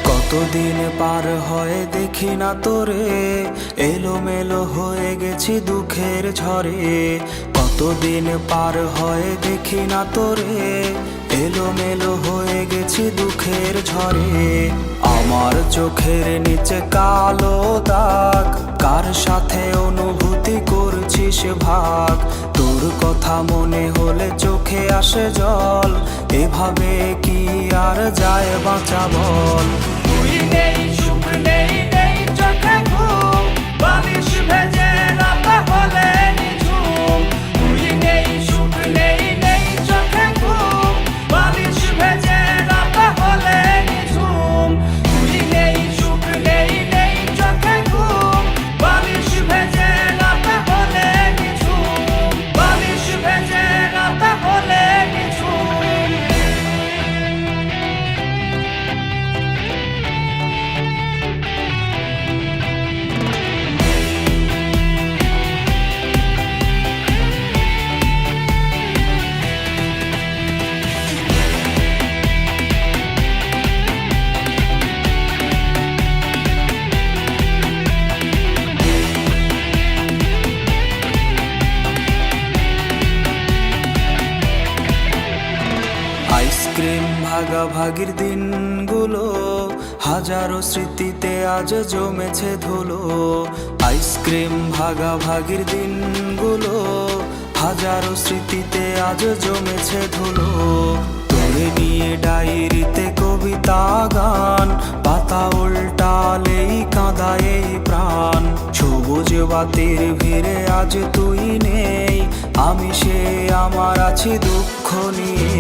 কতদিন পার হয় দেখি না তোরে, এলোমেলো হয়ে গেছি দুঃখের ঝড়ে। কতদিন পার হয় দেখি না তোরে, এলোমেলো হয়ে গেছি দুঃখের ঝড়ে। আমার চোখের নিচে কালো দাগ, কার সাথে অনুভূতি করছিস ভাগ। তোর কথা মনে হলে চোখে আসে জল, এভাবে কি আর যায় বাঁচা বল। তুই নেই, সুখ নেই, নেই চোখে ঘুম, বালিশ ভেজে রাত হলে নিঝুম। তুই নেই, সুখ নেই, নেই চোখে ঘুম, বালিশ ভেজে রাত হলে নিঝুম। তুই নেই, সুখ নেই, নেই চোখে ঘুম, বালিশ ভেজে রাত হলে নিঝুম। বালিশ ভেজে রাত হলে নিঝুম। আইসক্রিম ভাগাভাগির দিনগুলো হাজারো স্মৃতিতে আজ জমেছে ধুলো। আইসক্রিম ভাগাভাগির দিনগুলো হাজারো স্মৃতিতে আজ জমেছে ধুলো। তোরে নিয়ে ডায়েরিতে কবিতা গান, পাতা উল্টালেই কাঁদায় এই প্রাণ। সবুজ বাতির ভিড়ে আজ তুই নেই, আমি সে আমার আছি দুঃখ নিয়ে।